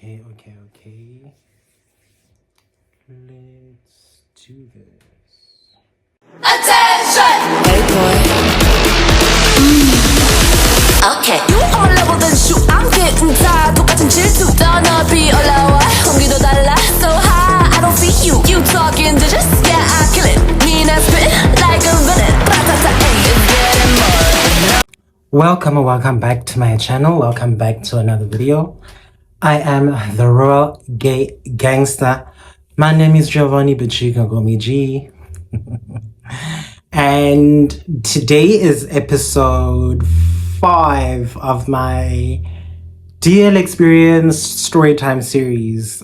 Okay. Let's do this. Attention! Hey boy. Okay. You on my level then shoot. I'm getting tired. 똑같은 질투. 더 높이 올라와. 공기도 달라. So high. I don't see you. You talking digits? Yeah, I kill it. Mean and spit like a villain. Ratata, ayy, it's getting more. Welcome back to my channel. Welcome back to another video. I am the Royal Gay Gangster. My name is Giovanni, but you can call me G. And today is episode 5 of my DL Experience Storytime series.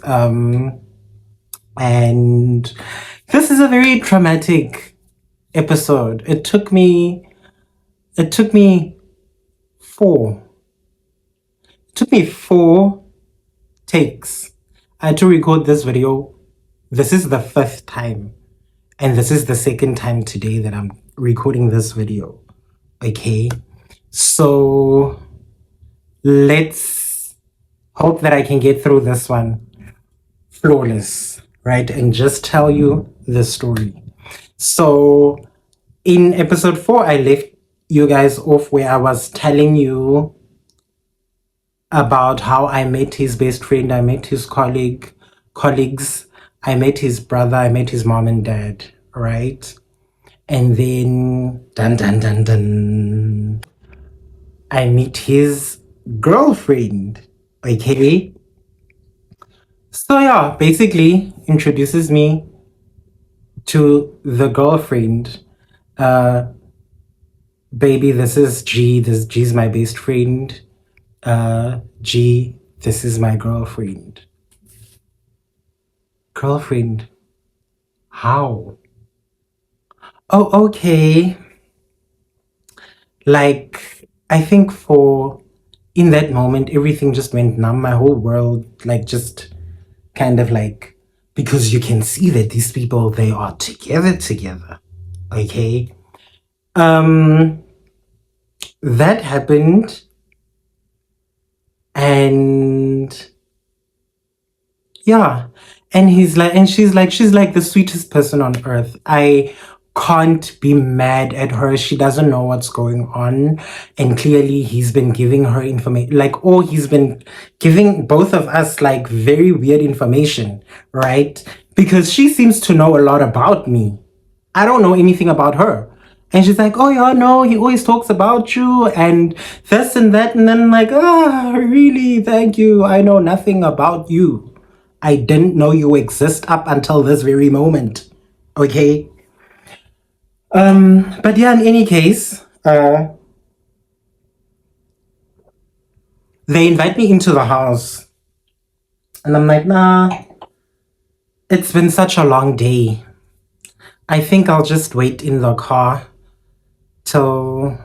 And this is a very traumatic episode. It took me 4 takes. I had to record this video. This is the 5th time. And this is the 2nd time today that I'm recording this video. Okay. So let's hope that I can get through this one flawless, right? And just tell you the story. So in episode 4, I left you guys off where I was telling you about how I met his best friend, I met his colleagues, I met his brother, I met his mom and dad, right? And then, dun, I meet his girlfriend, okay? So yeah, basically introduces me to the girlfriend. Baby, this is G, G's my best friend. G, this is my girlfriend. Girlfriend? How? Oh, okay. Like, I think in that moment, everything just went numb. My whole world, like, just kind of like, because you can see that these people, they are together. Okay? That happened. And yeah, and she's like the sweetest person on earth. I can't be mad at her. She doesn't know what's going on, and clearly he's been giving her information, he's been giving both of us like very weird information, right? Because she seems to know a lot about me. I don't know anything about her. And she's like, oh yeah, no, he always talks about you and this and that. And then I'm like, really? Thank you. I know nothing about you. I didn't know you exist up until this very moment. Okay? But yeah, in any case, they invite me into the house. And I'm like, nah, it's been such a long day. I think I'll just wait in the car till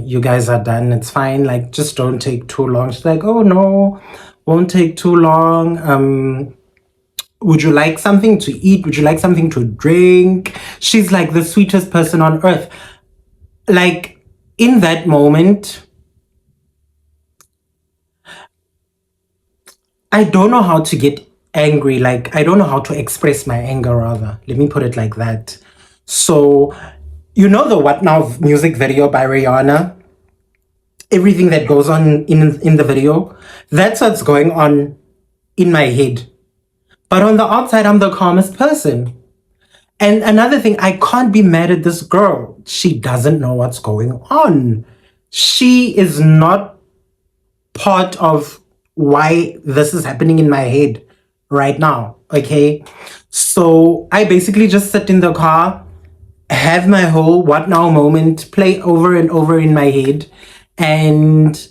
you guys are done. It's fine, like, just don't take too long. She's like, oh no, won't take too long. Would you like something to eat? Would you like something to drink? She's like the sweetest person on earth. Like, in that moment, I don't know how to get angry. Like, I don't know how to express my anger, rather. Let me put it like that. So, you know the What Now music video by Rihanna? Everything that goes on in the video, that's what's going on in my head. But on the outside, I'm the calmest person. And another thing, I can't be mad at this girl. She doesn't know what's going on. She is not part of why this is happening in my head right now, okay? So I basically just sit in the car, have my whole what now moment play over and over in my head, and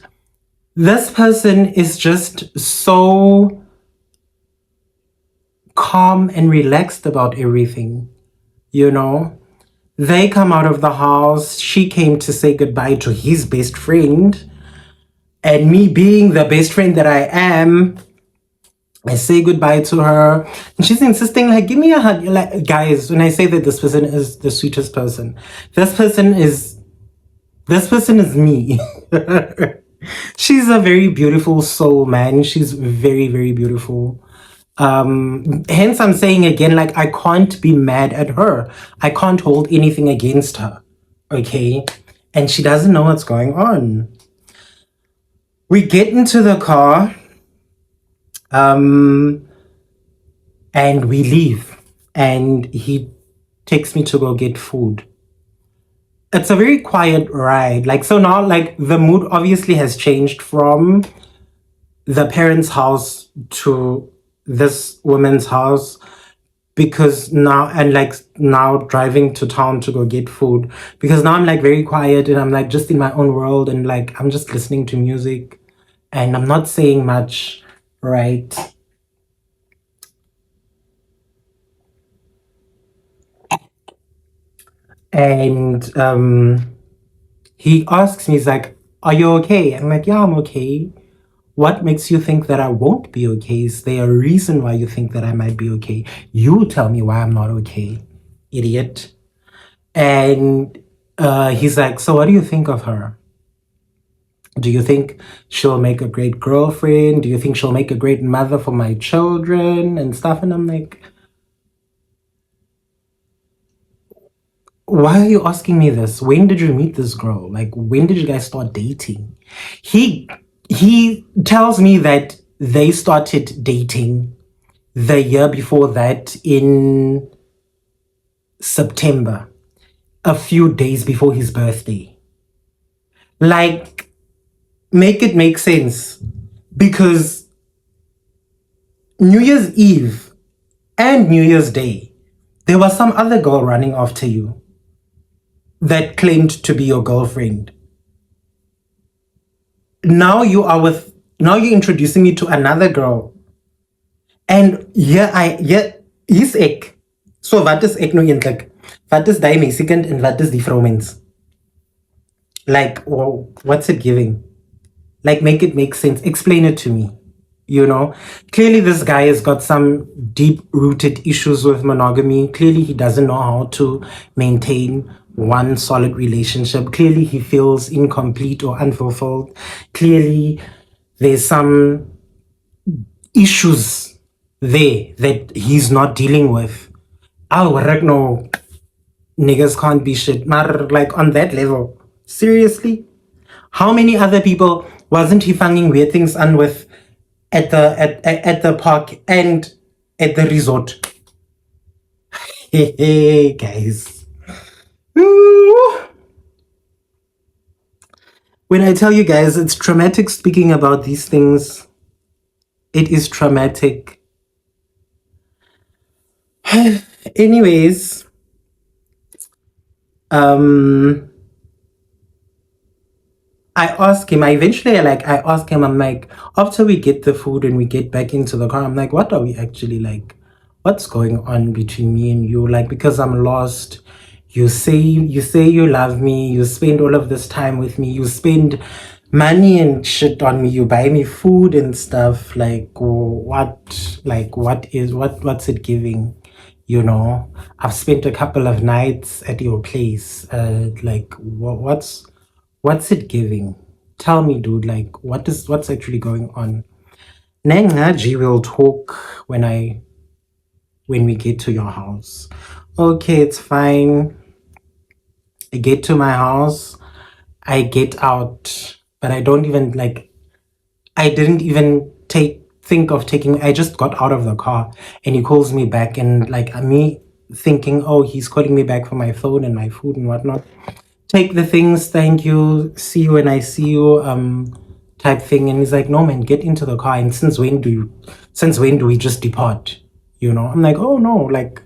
this person is just so calm and relaxed about everything, you know? They come out of the house. She came to say goodbye to his best friend, and me being the best friend that I am, I say goodbye to her, and she's insisting, like, give me a hug. Like, guys, when I say that this person is the sweetest person, this person is me. She's a very beautiful soul, man. She's very, very beautiful. Hence I'm saying again, like, I can't be mad at her. I can't hold anything against her. Okay? And she doesn't know what's going on. We get into the car, and we leave. And he takes me to go get food. It's a very quiet ride. Like, so now, like, the mood obviously has changed from the parents' house to this woman's house, because now, and like now driving to town to go get food, because now I'm like very quiet and I'm like just in my own world, and like I'm just listening to music and I'm not saying much, right? And he asks me, he's like, are you okay? I'm like, yeah, I'm okay. What makes you think that I won't be okay? Is there a reason why you think that I might be okay? You tell me why I'm not okay, idiot. And he's like, so what do you think of her? Do you think she'll make a great girlfriend? Do you think she'll make a great mother for my children and stuff? And I'm like, why are you asking me this? When did you meet this girl? Like, when did you guys start dating? He he tells me that they started dating the year before that, in September, a few days before his birthday. Like, make it make sense. Because New Year's Eve and New Year's Day, there was some other girl running after you that claimed to be your girlfriend. Now you're introducing me to another girl. And his ek. So wat is ek nou eintlik? Wat is die meesekend en wat is die vroumens? Like, well, what's it giving? Like, make it make sense. Explain it to me. You know, clearly this guy has got some deep rooted issues with monogamy. Clearly he doesn't know how to maintain one solid relationship. Clearly he feels incomplete or unfulfilled. Clearly there's some issues there that he's not dealing with. Oh, no, niggas can't be shit. Maar like, on that level, seriously? How many other people wasn't he finding weird things on with at the park and at the resort? Hey, guys. Ooh. When I tell you guys, it's traumatic speaking about these things. It is traumatic. Anyways, I ask him, I ask him, I'm like, after we get the food and we get back into the car, I'm like, what are we actually like? What's going on between me and you? Like, because I'm lost. You say you love me, you spend all of this time with me, you spend money and shit on me, you buy me food and stuff. Like, what's it giving? You know, I've spent a couple of nights at your place. Like, what's it giving? Tell me, dude, like, what's actually going on? Nengaji will talk when we get to your house. Okay, it's fine. I get to my house, I get out, but I don't even like, I didn't even think of taking, I just got out of the car and he calls me back, and like me thinking, oh, he's calling me back for my phone and my food and whatnot. Take the things, thank you, see you when I see you, type thing. And he's like, no man, get into the car. And since when do we just depart? You know, I'm like, oh no, like,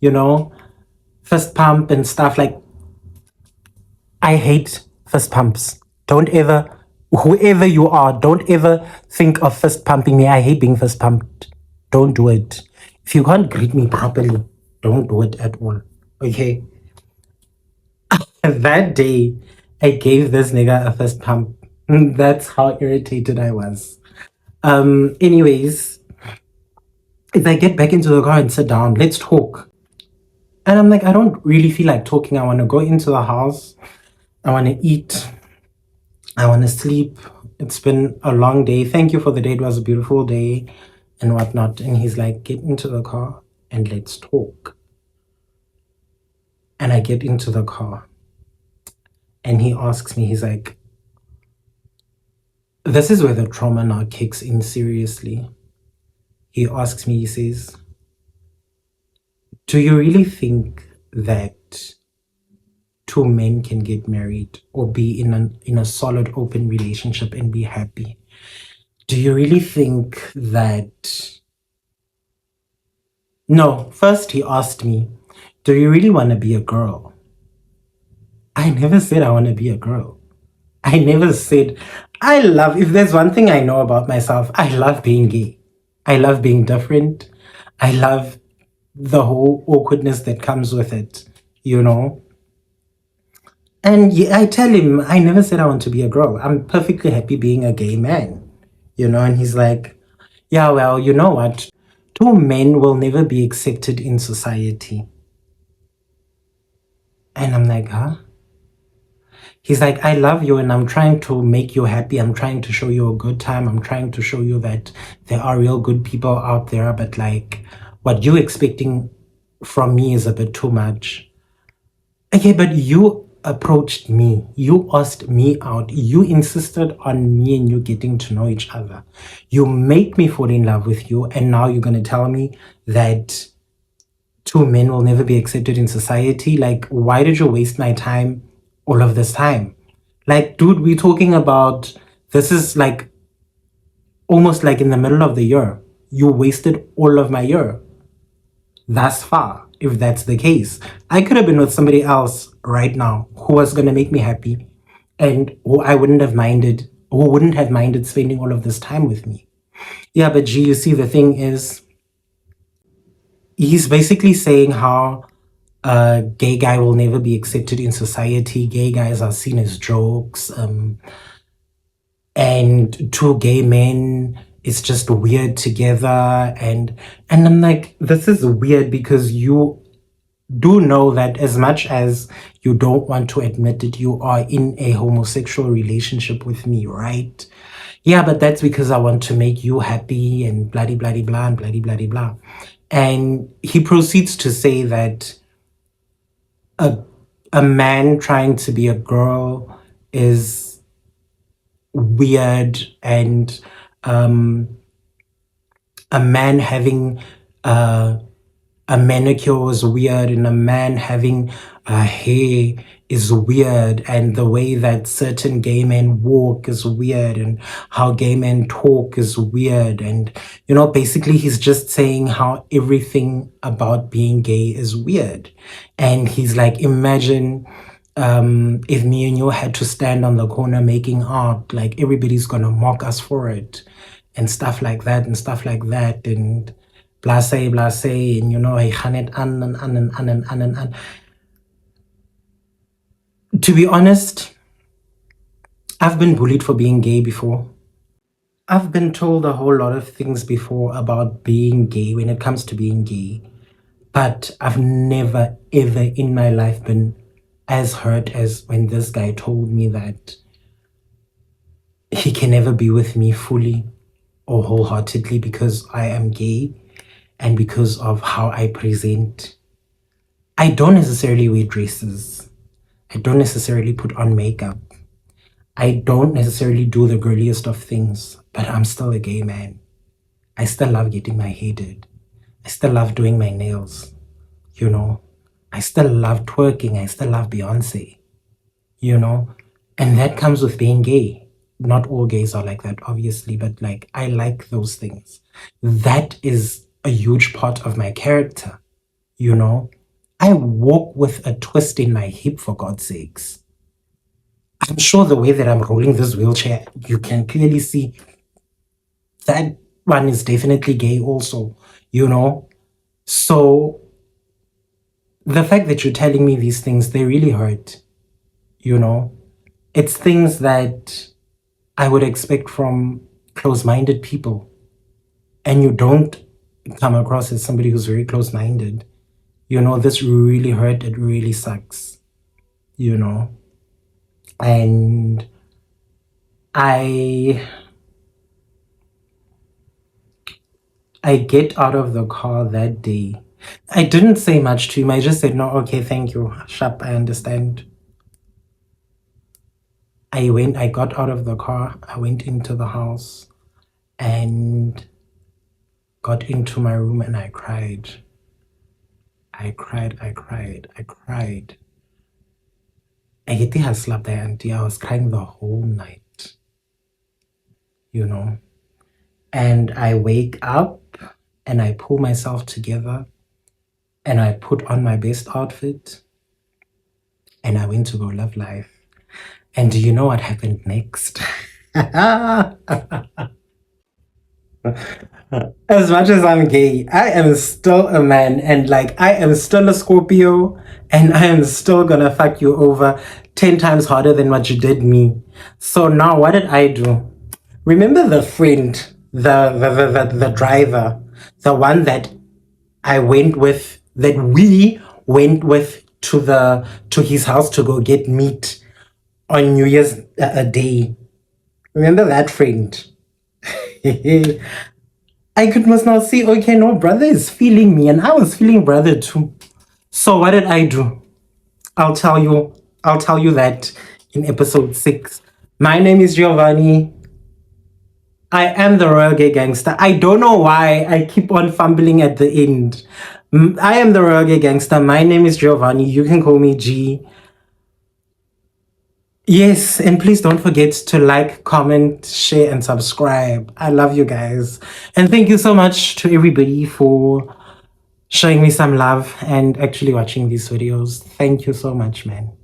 you know, fist pump and stuff. Like, I hate fist pumps. Don't ever, whoever you are, don't ever think of fist pumping me. I hate being fist pumped. Don't do it. If you can't greet me properly, don't do it at all. Okay? That day, I gave this nigga a fist pump. That's how irritated I was. Anyways, if I get back into the car and sit down, let's talk. And I'm like, I don't really feel like talking. I want to go into the house. I want to eat. I want to sleep. It's been a long day. Thank you for the day. It was a beautiful day and whatnot. And he's like, get into the car and let's talk. And I get into the car and he asks me, he's like, this is where the trauma now kicks in seriously. He asks me, he says, do you really think that two men can get married or be in a solid open relationship and be happy? Do you really think that... No, first he asked me, do you really want to be a girl? I never said I want to be a girl. I never said... if there's one thing I know about myself, I love being gay. I love being different. I love the whole awkwardness that comes with it, you know? And yeah, I tell him, I never said I want to be a girl. I'm perfectly happy being a gay man, you know? And he's like, yeah, well, you know what? Two men will never be accepted in society. And I'm like, huh? He's like, I love you and I'm trying to make you happy. I'm trying to show you a good time. I'm trying to show you that there are real good people out there. But like, what you're expecting from me is a bit too much. Okay, but you approached me. You asked me out. You insisted on me and you getting to know each other. You made me fall in love with you. And now you're going to tell me that two men will never be accepted in society? Like, why did you waste my time all of this time? Like, dude, we're talking about, this is like almost like in the middle of the year. You wasted all of my year thus far, if that's the case. I could have been with somebody else right now who was going to make me happy and who wouldn't have minded spending all of this time with me. Yeah, but G, you see, the thing is, he's basically saying how a gay guy will never be accepted in society. Gay guys are seen as jokes. And two gay men is just weird together. And I'm like, this is weird because you do know that as much as you don't want to admit it, you are in a homosexual relationship with me, right? Yeah, but that's because I want to make you happy and blah, blah, blah, blah, and blah, blah, blah, blah. And he proceeds to say that a man trying to be a girl is weird, and a man having a manicure is weird, and a man having a hair is weird, and the way that certain gay men walk is weird, and how gay men talk is weird. And you know, basically he's just saying how everything about being gay is weird. And he's like, imagine if me and you had to stand on the corner making art, like everybody's gonna mock us for it and stuff like that and stuff like that, and blase blase, and you know, I it an. To be honest, I've been bullied for being gay before. I've been told a whole lot of things before about being gay when it comes to being gay, but I've never ever in my life been as hurt as when this guy told me that he can never be with me fully or wholeheartedly because I am gay and because of how I present. I don't necessarily wear dresses. I don't necessarily put on makeup. I don't necessarily do the girliest of things, but I'm still a gay man. I still love getting my hair did. I still love doing my nails, you know. I still love twerking. I still love Beyonce, you know. And that comes with being gay. Not all gays are like that, obviously, but like, I like those things. That is a huge part of my character, you know. I walk with a twist in my hip, for God's sakes. I'm sure the way that I'm rolling this wheelchair, you can clearly see that one is definitely gay also, you know. So the fact that you're telling me these things, they really hurt, you know. It's things that I would expect from close-minded people. And you don't come across as somebody who's very close-minded. You know, this really hurt. It really sucks, you know. And I get out of the car that day. I didn't say much to him. I just said, no, okay, thank you. Sharp, I understand. I got out of the car. I went into the house and got into my room and I cried. I cried. I get the slept there, auntie. I was crying the whole night, And I wake up and I pull myself together and I put on my best outfit and I went to go live life. And do you know what happened next? As much as I'm gay, I am still a man, and I am still a Scorpio, and I am still gonna fuck you over 10 times harder than what you did me. So now what did I do? Remember the friend, the driver, the one that we went with to his house to go get meat on New Year's Day. Remember that friend? I could must now see, okay, no, brother is feeling me, and I was feeling brother too. So what did I do? I'll tell you that in episode 6. My name is Giovanni. I am the Royal Gay Gangster. I don't know why I keep on fumbling at the end. I am the Royal Gay Gangster. My name is Giovanni. You can call me G. Yes, and please don't forget to like, comment, share, and subscribe. I love you guys. And thank you so much to everybody for showing me some love and actually watching these videos. Thank you so much, man.